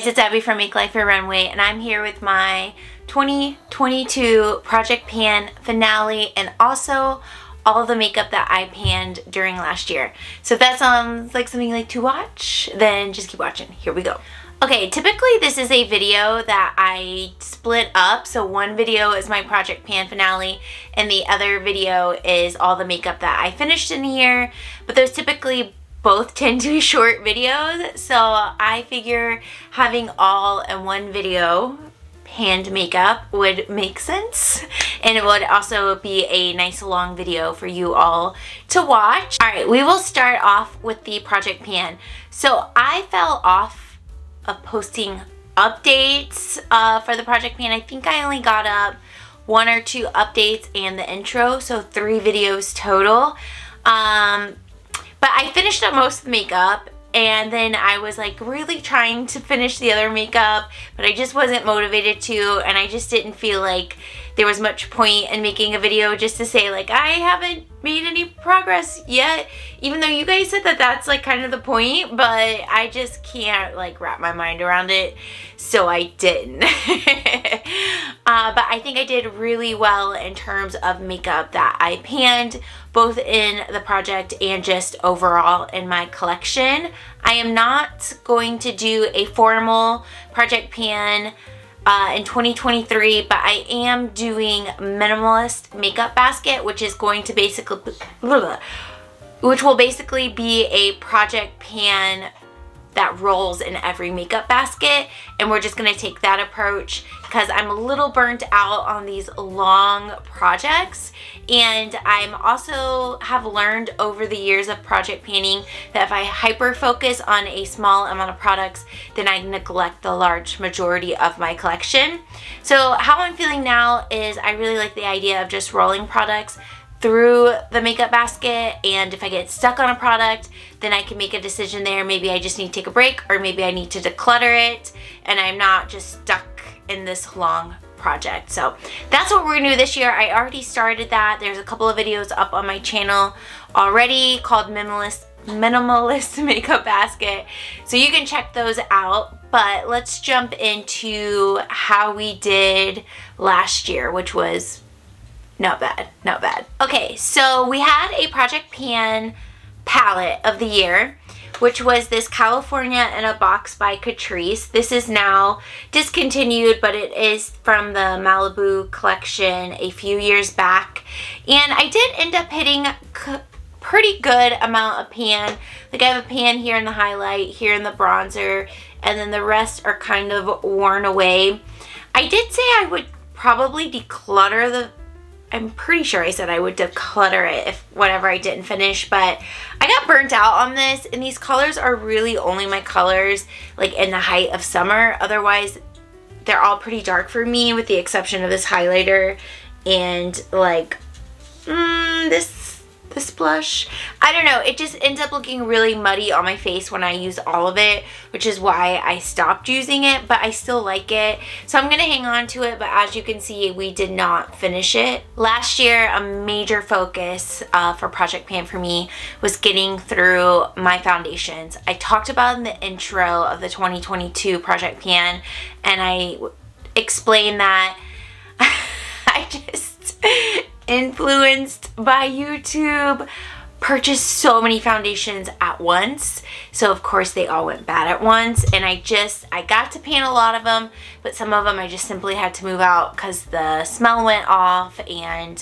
it's Abby from Make Life a Runway, and I'm here with my 2022 Project Pan finale and also all the makeup that I panned during last year. So if that sounds like something you like to watch, then just keep watching. Here we go. Okay, typically this is a video that I split up. So one video is my Project Pan finale and the other video is all the makeup that I finished in a year. But those typically both tend to be short videos, so I figure having all in one video panned makeup would make sense, and it would also be a nice long video for you all to watch. Alright, we will start off with the Project Pan. So I fell off of posting updates for the Project Pan. I think I only got up 1 or 2 updates and the intro, so 3 videos total. But I finished up most of the makeup, and then I was like really trying to finish the other makeup, but I just wasn't motivated to, and I just didn't feel like there was much point in making a video just to say like I haven't made any progress yet, even though you guys said that that's like kind of the point, but I just can't like wrap my mind around it, so I didn't. But I think I did really well in terms of makeup that I panned, both in the project and just overall in my collection. I am not going to do a formal Project Pan in 2023, but I am doing minimalist makeup basket, which is going to basically, which will basically be a Project Pan that rolls in every makeup basket, and we're just going to take that approach because I'm a little burnt out on these long projects, and I'm also have learned over the years of project panning that if I hyper focus on a small amount of products, then I neglect the large majority of my collection. So how I'm feeling now is I really like the idea of just rolling products through the makeup basket, and if I get stuck on a product, then I can make a decision there. Maybe I just need to take a break, or maybe I need to declutter it and I'm not just stuck in this long project. So that's what we're gonna do this year. I already started that. There's a couple of videos up on my channel already called minimalist makeup basket, so you can check those out. But let's jump into how we did last year, which was not bad, not bad. Okay, so we had a Project Pan palette of the year, which was this California in a Box by Catrice. This is now discontinued, but it is from the Malibu collection a few years back. And I did end up hitting pretty good amount of pan. Like I have a pan here in the highlight, here in the bronzer, and then the rest are kind of worn away. I did say I would probably declutter the, I'm pretty sure I said I would declutter it if whatever I didn't finish, but I got burnt out on this, and these colors are really only my colors like in the height of summer. Otherwise, they're all pretty dark for me with the exception of this highlighter and like this blush. I don't know, it just ends up looking really muddy on my face when I use all of it, which is why I stopped using it, but I still like it. So I'm gonna hang on to it, but as you can see, we did not finish it. Last year, a major focus for Project Pan for me was getting through my foundations. I talked about in the intro of the 2022 Project Pan, and I explained that I just influenced by YouTube, purchased so many foundations at once, so of course they all went bad at once, and I got to pan a lot of them, but some of them I just simply had to move out because the smell went off, and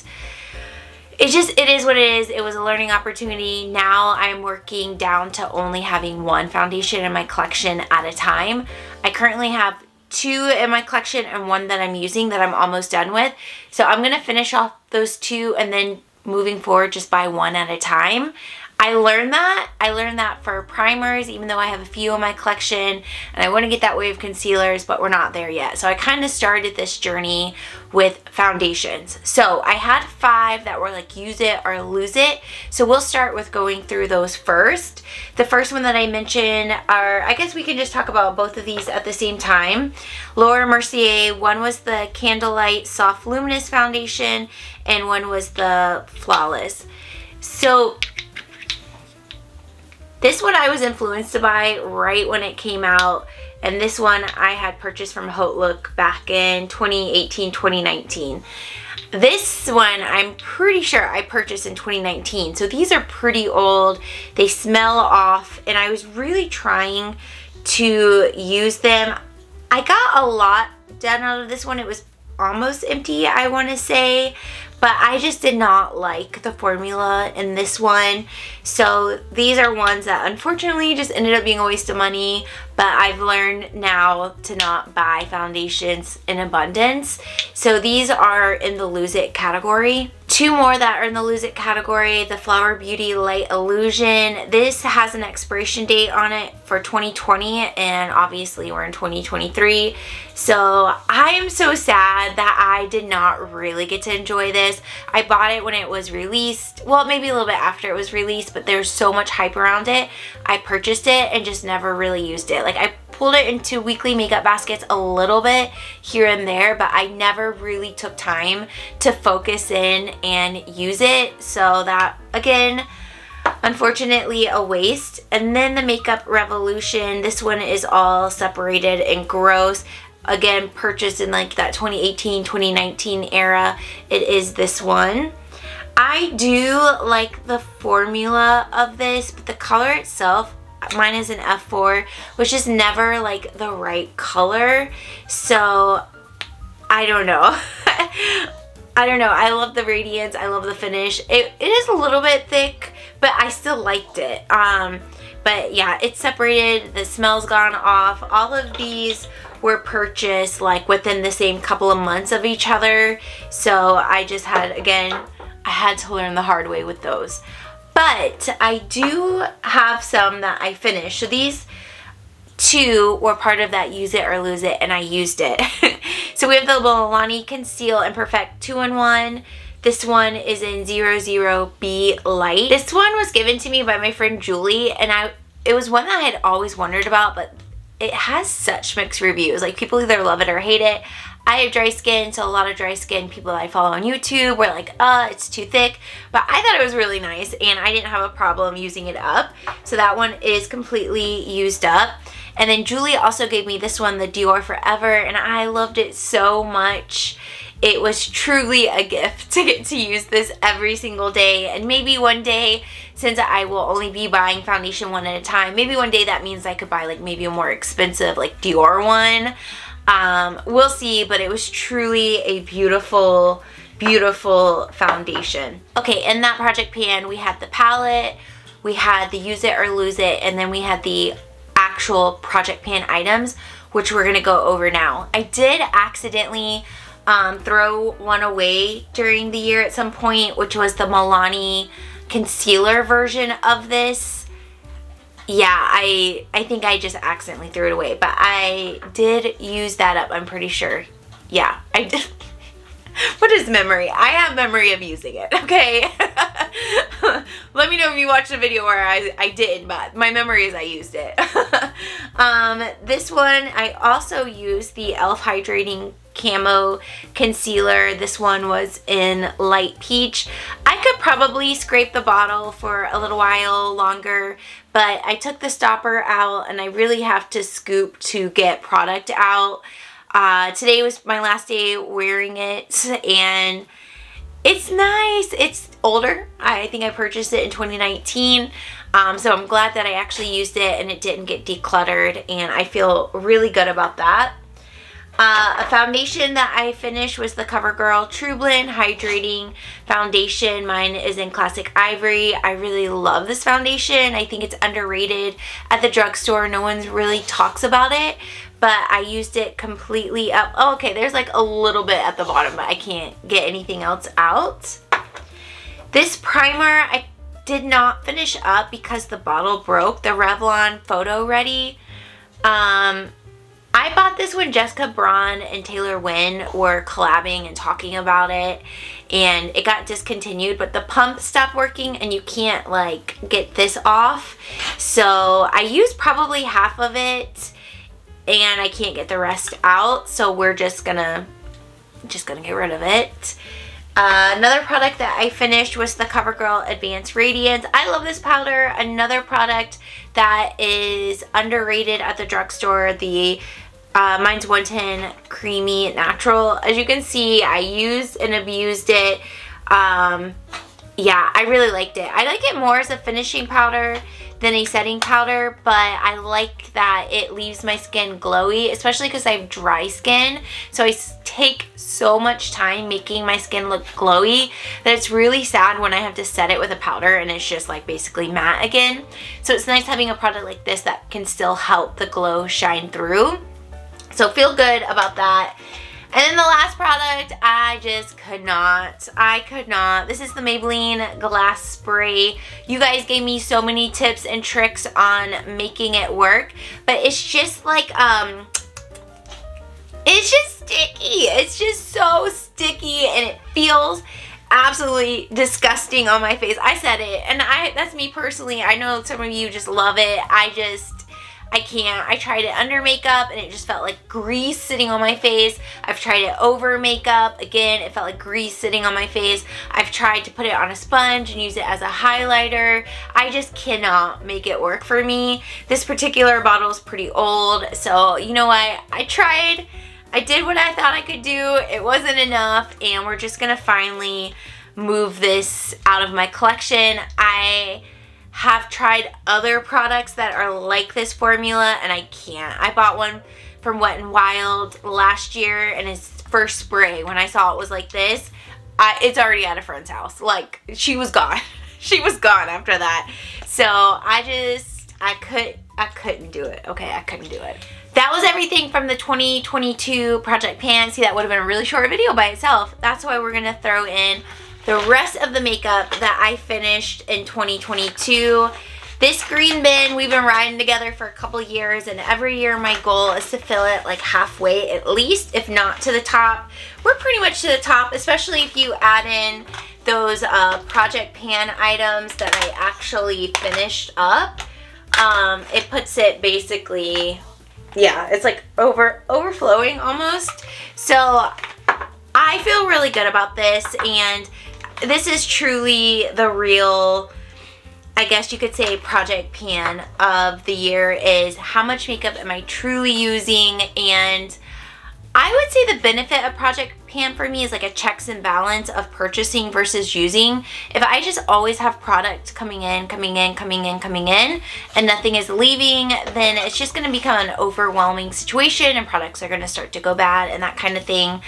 it is what it is. It was a learning opportunity. Now I'm working down to only having 1 foundation in my collection at a time. I currently have 2 in my collection and 1 that I'm using that I'm almost done with. So I'm going to finish off those 2 and then moving forward just buy 1 at a time. I learned that for primers, even though I have a few in my collection, and I want to get that way of concealers, but we're not there yet. So I kind of started this journey with foundations. So I had 5 that were like use it or lose it. So we'll start with going through those first. The first one that I mentioned are, I guess we can just talk about both of these at the same time. Laura Mercier, one was the Candlelight Soft Luminous Foundation, and one was the Flawless. So this one I was influenced by right when it came out, and this one I had purchased from Haute Look back in 2018, 2019. This one I'm pretty sure I purchased in 2019, so these are pretty old. They smell off, and I was really trying to use them. I got a lot done out of this one. It was almost empty, I want to say, but I just did not like the formula in this one. So these are ones that unfortunately just ended up being a waste of money, but I've learned now to not buy foundations in abundance. So these are in the Lose It category. Two more that are in the Lose It category, the Flower Beauty Light Illusion. This has an expiration date on it for 2020, and obviously we're in 2023. So I am so sad that I did not really get to enjoy this. I bought it when it was released, well, maybe a little bit after it was released, but there's so much hype around it. I purchased it and just never really used it. Like, I pulled it into weekly makeup baskets a little bit here and there, but I never really took time to focus in and use it. So that, again, unfortunately a waste. And then the Makeup Revolution, this one is all separated and gross. Again, purchased in like that 2018, 2019 era. It is this one. I do like the formula of this, but the color itself, mine is an F4, which is never like the right color. So I don't know. I don't know. I love the radiance. I love the finish. It is a little bit thick, but I still liked it. But yeah, it's separated. The smell's gone off. All of these were purchased like within the same couple of months of each other. So I just had, again, I had to learn the hard way with those. But I do have some that I finished. So these two were part of that Use It or Lose It, and I used it. So we have the Milani Conceal and Perfect 2-in-1. This one is in 00B Light. This one was given to me by my friend Julie, and it was one that I had always wondered about, but it has such mixed reviews. Like, people either love it or hate it. I have dry skin, so a lot of dry skin people I follow on YouTube were like, it's too thick. But I thought it was really nice, and I didn't have a problem using it up. So that one is completely used up. And then Julie also gave me this one, the Dior Forever, and I loved it so much. It was truly a gift to get to use this every single day. And maybe one day, since I will only be buying foundation one at a time, maybe one day that means I could buy like maybe a more expensive like Dior one. We'll see, but it was truly a beautiful, beautiful foundation. Okay, in that project pan, we had the palette, we had the Use It or Lose It, and then we had the actual project pan items, which we're gonna go over now. I did accidentally throw one away during the year at some point, which was the Milani concealer version of this. Yeah, I think I just accidentally threw it away, but I did use that up, I'm pretty sure. Yeah, I did. What is memory? I have memory of using it, okay? Let me know if you watched the video where I didn't, but my memory is I used it. This one, I also used the e.l.f. Hydrating Camo Concealer. This one was in Light Peach. I could probably scrape the bottle for a little while longer, but I took the stopper out, and I really have to scoop to get product out. Today was my last day wearing it, and it's nice. It's older. I think I purchased it in 2019, so I'm glad that I actually used it and it didn't get decluttered, and I feel really good about that. A foundation that I finished was the CoverGirl True Blend Hydrating Foundation. Mine is in Classic Ivory. I really love this foundation. I think it's underrated at the drugstore. No one really talks about it, but I used it completely up. Oh, okay, there's like a little bit at the bottom, but I can't get anything else out. This primer I did not finish up because the bottle broke, the Revlon Photo Ready. I bought this when Jessica Braun and Taylor Wynn were collabing and talking about it, and it got discontinued, but the pump stopped working and you can't like get this off. So I used probably half of it and I can't get the rest out, so we're just gonna get rid of it. Another product that I finished was the CoverGirl Advanced Radiance. I love this powder. Another product that is underrated at the drugstore, the mine's 110 Creamy Natural. As you can see, I used and abused it. Yeah, I really liked it. I like it more as a finishing powder than a setting powder, but I like that it leaves my skin glowy, especially because I have dry skin. So I take so much time making my skin look glowy that it's really sad when I have to set it with a powder and it's just like basically matte again. So it's nice having a product like this that can still help the glow shine through. So feel good about that. And then the last product, I just could not. This is the Maybelline Glass Spray. You guys gave me so many tips and tricks on making it work, but it's just like, it's just sticky. It's just so sticky and it feels absolutely disgusting on my face. I said it, and that's me personally. I know some of you just love it. I can't. I tried it under makeup and it just felt like grease sitting on my face. I've tried it over makeup. Again, it felt like grease sitting on my face. I've tried to put it on a sponge and use it as a highlighter. I just cannot make it work for me. This particular bottle is pretty old, so you know what? I tried. I did what I thought I could do. It wasn't enough, and we're just gonna finally move this out of my collection. I have tried other products that are like this formula and I can't. I bought one from Wet n Wild last year and his first spray, when I saw it was like this, it's already at a friend's house. Like, she was gone. She was gone after that. So I couldn't do it. Okay, I couldn't do it. That was everything from the 2022 Project Pan. See, that would have been a really short video by itself. That's why we're gonna throw in the rest of the makeup that I finished in 2022. This green bin, we've been riding together for a couple years, and every year my goal is to fill it like halfway at least, if not to the top. We're pretty much to the top, especially if you add in those Project Pan items that I actually finished up. It puts it basically, yeah, it's like overflowing almost. So I feel really good about this, and this is truly the real, I guess you could say, Project Pan of the year, is how much makeup am I truly using. And I would say the benefit of Project Pan for me is like a checks and balance of purchasing versus using. If I just always have product coming in, and nothing is leaving, then it's just going to become an overwhelming situation and products are going to start to go bad and that kind of thing.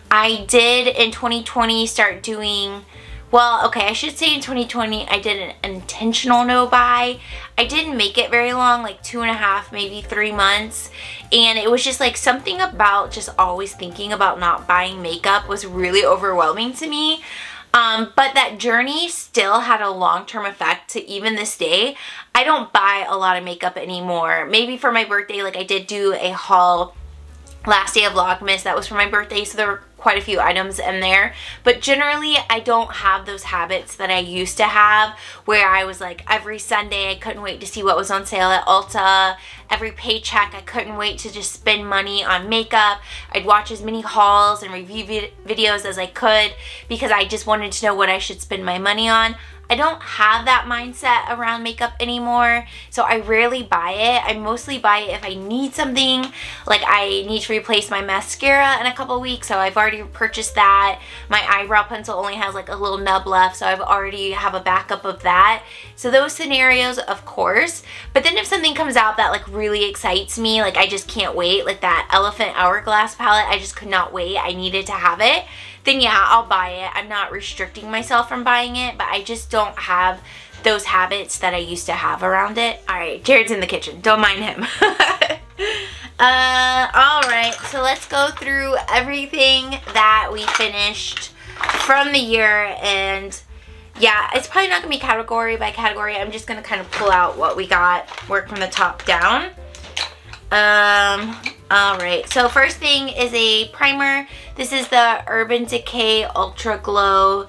I did in 2020 start doing, well, okay, I should say in 2020 I did an intentional no buy. I didn't make it very long, like 2.5, maybe 3 months. And it was just like something about just always thinking about not buying makeup was really overwhelming to me. But that journey still had a long-term effect to even this day. I don't buy a lot of makeup anymore. Maybe for my birthday, like I did do a haul last day of Vlogmas. That was for my birthday, so there were quite a few items in there. But generally, I don't have those habits that I used to have, where I was like, every Sunday I couldn't wait to see what was on sale at Ulta. Every paycheck I couldn't wait to just spend money on makeup. I'd watch as many hauls and review videos as I could because I just wanted to know what I should spend my money on. I don't have that mindset around makeup anymore, so I rarely buy it. I mostly buy it if I need something, like I need to replace my mascara in a couple weeks, so I've already purchased that. My eyebrow pencil only has like a little nub left, so I've already have a backup of that. So those scenarios, of course. But then if something comes out that like really excites me, like I just can't wait, like that Elephant Hourglass palette, I just could not wait. I needed to have it. Then yeah, I'll buy it. I'm not restricting myself from buying it, but I just don't have those habits that I used to have around it. All right, Jared's in the kitchen. Don't mind him. All right, so let's go through everything that we finished from the year. And yeah, it's probably not gonna be category by category. I'm just gonna kind of pull out what we got, work from the top down. All right, so first thing is a primer. This is the Urban Decay Ultra Glow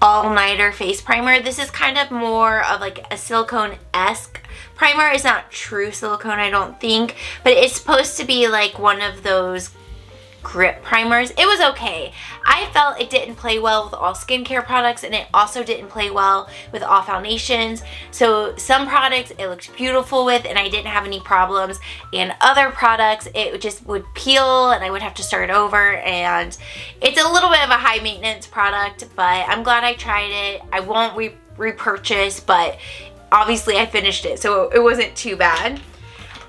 All-Nighter Face Primer. This is kind of more of like a silicone-esque primer. It's not true silicone, I don't think, but it's supposed to be like one of those grip primers. It was okay. I felt it didn't play well with all skincare products, and it also didn't play well with all foundations. So some products it looked beautiful with and I didn't have any problems, and other products it just would peel and I would have to start over, and it's a little bit of a high maintenance product, but I'm glad I tried it. I won't repurchase, but obviously I finished it, so it wasn't too bad.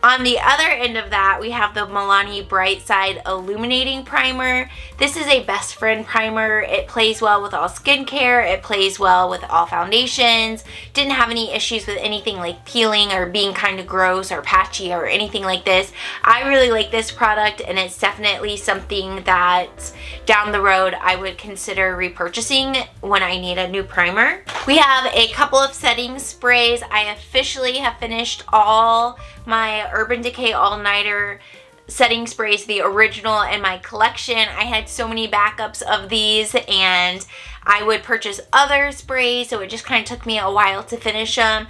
On the other end of that, we have the Milani Bright Side Illuminating Primer. This is a best friend primer. It plays well with all skincare. It plays well with all foundations. Didn't have any issues with anything like peeling or being kind of gross or patchy or anything like this. I really like this product, and it's definitely something that down the road I would consider repurchasing when I need a new primer. We have a couple of setting sprays. I officially have finished all my Urban Decay All Nighter setting sprays, the original in my collection. I had so many backups of these, and I would purchase other sprays, so it just kind of took me a while to finish them.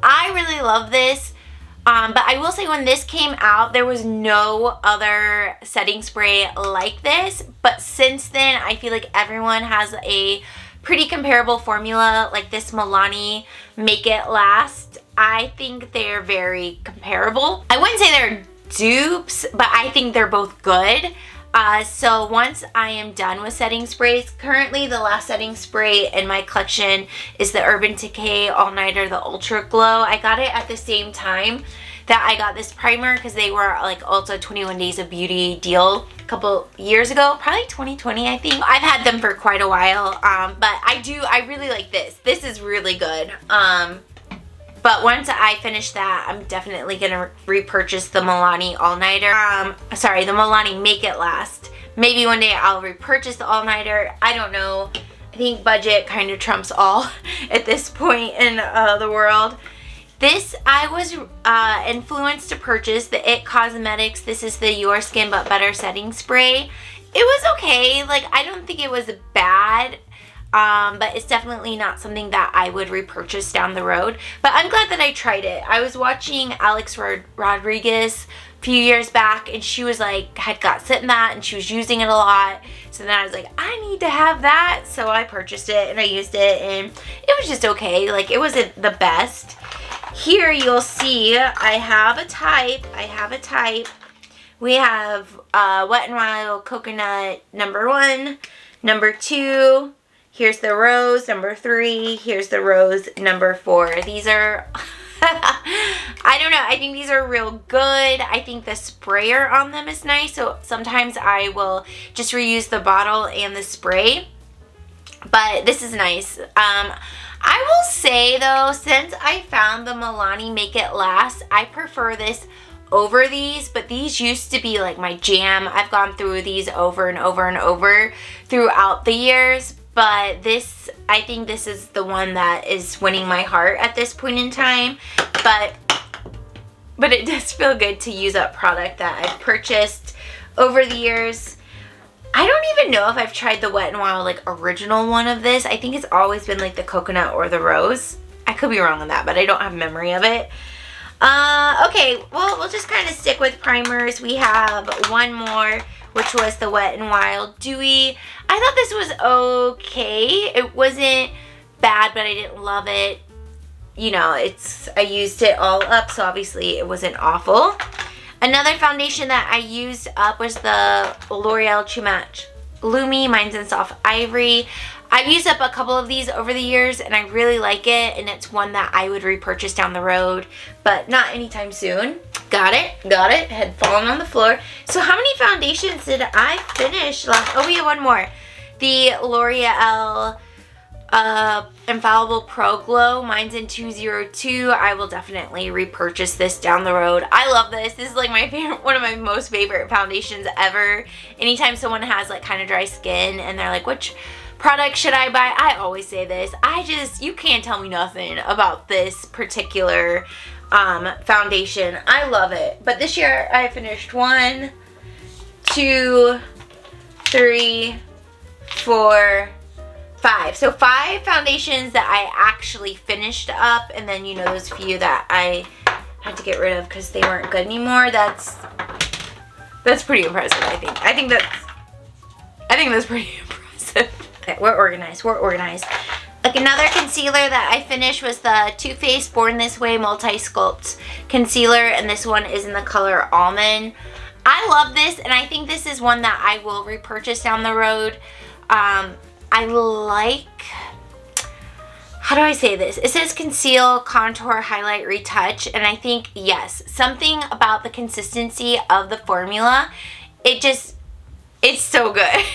I really love this, but I will say when this came out, there was no other setting spray like this, but since then, I feel like everyone has a pretty comparable formula like this Milani Make It Last. I think they're very comparable. I wouldn't say they're dupes, but I think they're both good. So once I am done with setting sprays, currently the last setting spray in my collection is the Urban Decay All Nighter, the Ultra Glow. I got it at the same time that I got this primer because they were like Ulta 21 Days of Beauty deal a couple years ago, probably 2020 I think. I've had them for quite a while, but I really like this. This is really good. But once I finish that, I'm definitely gonna repurchase the Milani All Nighter. The Milani Make It Last. Maybe one day I'll repurchase the All Nighter. I don't know. I think budget kind of trumps all at this point in the world. This I was influenced to purchase the IT Cosmetics. This is the Your Skin But Better setting spray. It was okay. Like, I don't think it was bad. But it's definitely not something that I would repurchase down the road. But I'm glad that I tried it. I was watching Alex Rodriguez a few years back, and she was like, had got sit in that, and she was using it a lot. So then I was like, I need to have that. So I purchased it, and I used it, and it was just okay. Like, it wasn't the best. Here you'll see I have a type. We have Wet n Wild Coconut #1, #2. Here's the rose, #3. Here's the rose, #4. These are, I don't know, I think these are real good. I think the sprayer on them is nice, so sometimes I will just reuse the bottle and the spray. But this is nice. I will say though, since I found the Milani Make It Last, I prefer this over these, but these used to be like my jam. I've gone through these over and over and over throughout the years. But this, I think this is the one that is winning my heart at this point in time. But it does feel good to use up product that I've purchased over the years. I don't even know if I've tried the Wet n Wild like original one of this. I think it's always been like the coconut or the rose. I could be wrong on that, but I don't have memory of it. Okay, well, we'll just kind of stick with primers. We have one more, which was the Wet n Wild Dewy. I thought this was okay. It wasn't bad, but I didn't love it. You know, I used it all up, so obviously it wasn't awful. Another foundation that I used up was the L'Oreal True Match Lumi. Mine's in Soft Ivory. I've used up a couple of these over the years, and I really like it, and it's one that I would repurchase down the road, but not anytime soon. Got it. Had fallen on the floor. So how many foundations did I finish last? Oh, we have one more. The L'Oreal Infallible Pro Glow. Mine's in 202. I will definitely repurchase this down the road. I love this. This is like my favorite, one of my most favorite foundations ever. Anytime someone has like kind of dry skin and they're like, which product should I buy? I always say this. You can't tell me nothing about this particular foundation. I love it. But this year I finished 1, 2, 3, 4, 5. So 5 foundations that I actually finished up, and then, you know, those few that I had to get rid of because they weren't good anymore. That's pretty impressive, I think. I think that's I think that's pretty impressive. Okay, we're organized. We're organized. Like another concealer that I finished was the Too Faced Born This Way Multi-Sculpt Concealer, and this one is in the color Almond. I love this, and I think this is one that I will repurchase down the road. I like, how do I say this? It says conceal, contour, highlight, retouch, and I think, yes, something about the consistency of the formula, it's so good.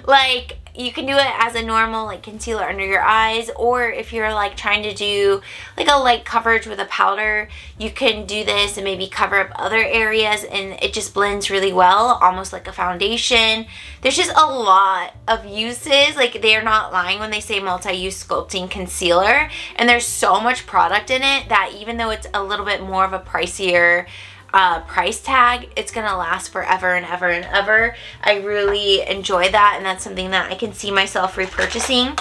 Like, you can do it as a normal like concealer under your eyes, or if you're like trying to do like a light coverage with a powder, you can do this and maybe cover up other areas, and it just blends really well, almost like a foundation. There's just a lot of uses. Like, they are not lying when they say multi-use sculpting concealer, and there's so much product in it that even though it's a little bit more of a pricier price tag, it's gonna last forever and ever and ever. I really enjoy that, and that's something that I can see myself repurchasing.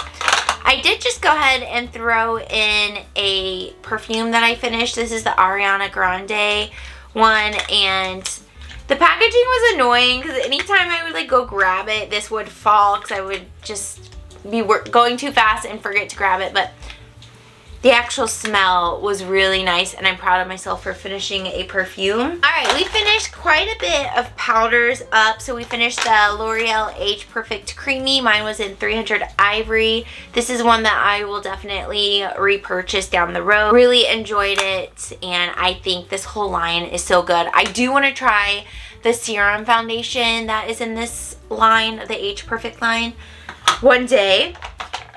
I did just go ahead and throw in a perfume that I finished. This is the Ariana Grande one, and the packaging was annoying because anytime I would like go grab it, this would fall because I would just be going too fast and forget to grab it. But the actual smell was really nice, and I'm proud of myself for finishing a perfume. Alright, we finished quite a bit of powders up. So we finished the L'Oreal Age Perfect Creamy. Mine was in 300 Ivory. This is one that I will definitely repurchase down the road. Really enjoyed it, and I think this whole line is so good. I do want to try the serum foundation that is in this line, the Age Perfect line, one day.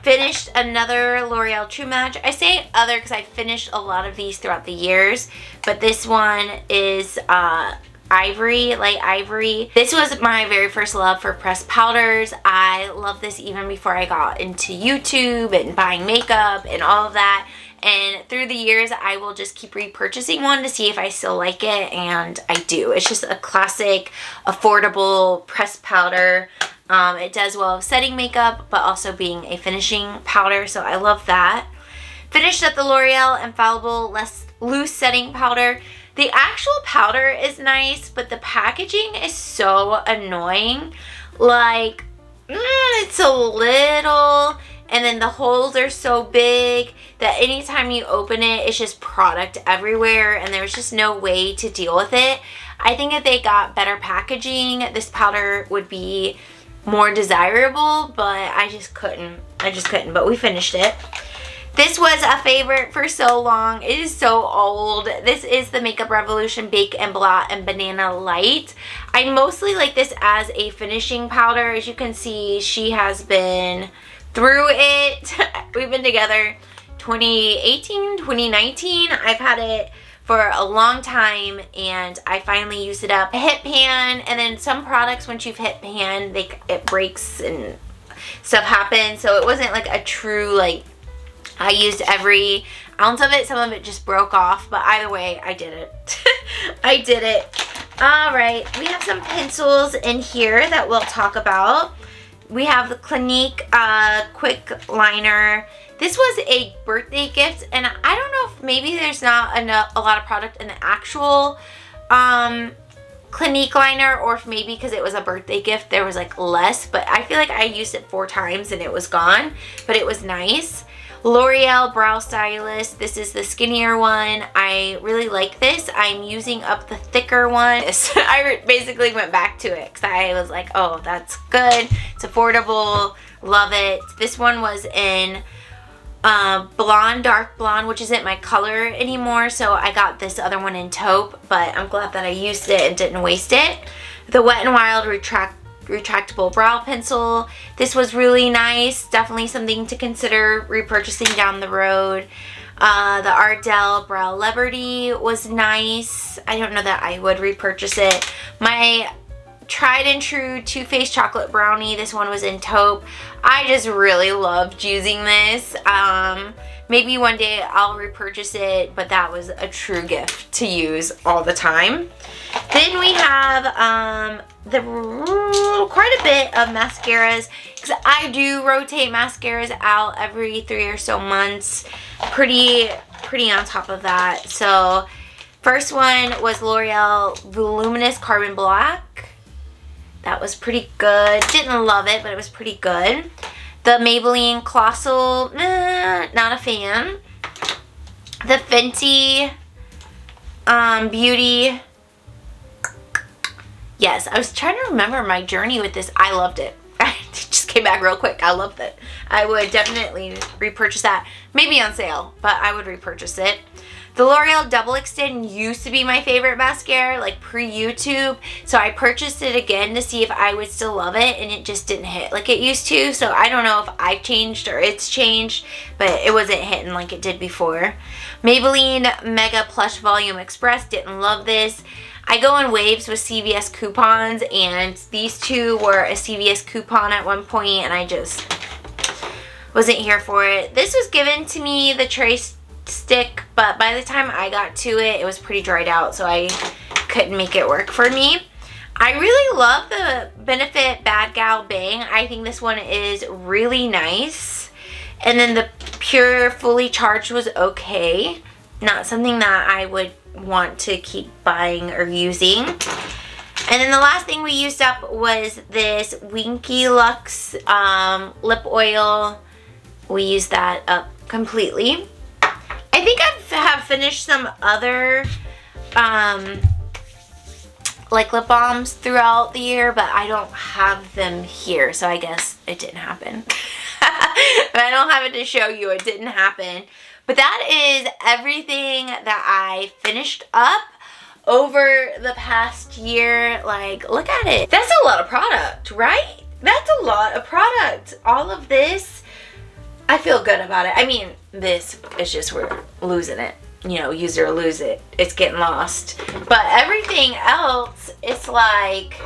Finished another L'Oreal True Match. I say other because I finished a lot of these throughout the years, but this one is Ivory, Light Ivory. This was my very first love for pressed powders. I love this even before I got into YouTube and buying makeup and all of that. And through the years, I will just keep repurchasing one to see if I still like it, and I do. It's just a classic, affordable pressed powder. It does well with setting makeup, but also being a finishing powder, so I love that. Finished up the L'Oreal Infallible Loose Setting Powder. The actual powder is nice, but the packaging is so annoying. Like, it's a little, and then the holes are so big that anytime you open it, it's just product everywhere, and there's just no way to deal with it. I think if they got better packaging, this powder would be more desirable, but I just couldn't, but we finished it. This was a favorite for so long. It is so old. This is the Makeup Revolution Bake and Blot and Banana Light. I mostly like this as a finishing powder. As you can see, she has been through it. We've been together 2018, 2019. I've had it for a long time, and I finally used it up. I hit pan, and then some products, once you've hit pan, it breaks and stuff happens. So it wasn't like a true, like, I used every ounce of it. Some of it just broke off, but either way, I did it. I did it. All right, we have some pencils in here that we'll talk about. We have the Clinique Quick Liner. This was a birthday gift, and I don't know if maybe there's not a lot of product in the actual Clinique liner, or if maybe because it was a birthday gift there was like less, but I feel like I used it 4 times and it was gone, but it was nice. L'Oreal Brow Stylist. This is the skinnier one. I really like this. I'm using up the thicker one. I basically went back to it because I was like, oh, that's good. It's affordable. Love it. This one was in blonde, dark blonde, which isn't my color anymore, so I got this other one in taupe, but I'm glad that I used it and didn't waste it. The Wet n Wild retractable brow pencil. This was really nice. Definitely something to consider repurchasing down the road. The Ardell Brow Liberty was nice. I don't know that I would repurchase it. My tried and true Too Faced Chocolate Brownie. This one was in taupe. I just really loved using this. Maybe one day I'll repurchase it, but that was a true gift to use all the time. Then we have quite a bit of mascaras, because I do rotate mascaras out every 3 or so months. Pretty on top of that. So first one was L'Oreal Voluminous Carbon Black. That was pretty good. Didn't love it, but it was pretty good. The Maybelline Colossal, not a fan. The Fenty Beauty. Yes, I was trying to remember my journey with this. I loved it. I just came back real quick. I loved it. I would definitely repurchase that. Maybe on sale, but I would repurchase it. The L'Oreal Double Extend used to be my favorite mascara, like pre-YouTube. So I purchased it again to see if I would still love it, and it just didn't hit like it used to. So I don't know if I've changed or it's changed, but it wasn't hitting like it did before. Maybelline Mega Plush Volume Express, didn't love this. I go in waves with CVS coupons, and these two were a CVS coupon at one point, and I just wasn't here for it. This was given to me, the Trace stick, but by the time I got to it, it was pretty dried out, so I couldn't make it work for me. I really love the Benefit Bad Gal Bang. I think this one is really nice. And then the Pure Fully Charged was okay. Not something that I would want to keep buying or using. And then the last thing we used up was this Winky Lux lip oil. We used that up completely. I think I have finished some other like lip balms throughout the year, but I don't have them here, so I guess it didn't happen. But I don't have it to show you. It didn't happen. But that is everything that I finished up over the past year. Like, look at it. That's a lot of product, right? That's a lot of product. All of this, I feel good about it. I mean, this is just, we're losing it. You know, use it or lose it. It's getting lost. But everything else, it's like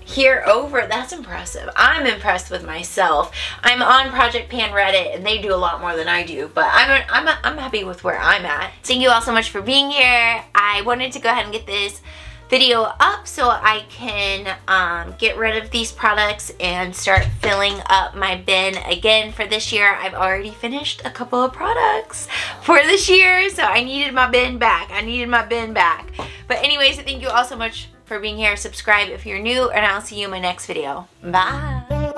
here over. That's impressive. I'm impressed with myself. I'm on Project Pan Reddit, and they do a lot more than I do, but I'm happy with where I'm at. Thank you all so much for being here. I wanted to go ahead and get this video up so I can get rid of these products and start filling up my bin again for this year. I've already finished a couple of products for this year, so I needed my bin back. But anyways, thank you all so much for being here. Subscribe if you're new, and I'll see you in my next video. Bye.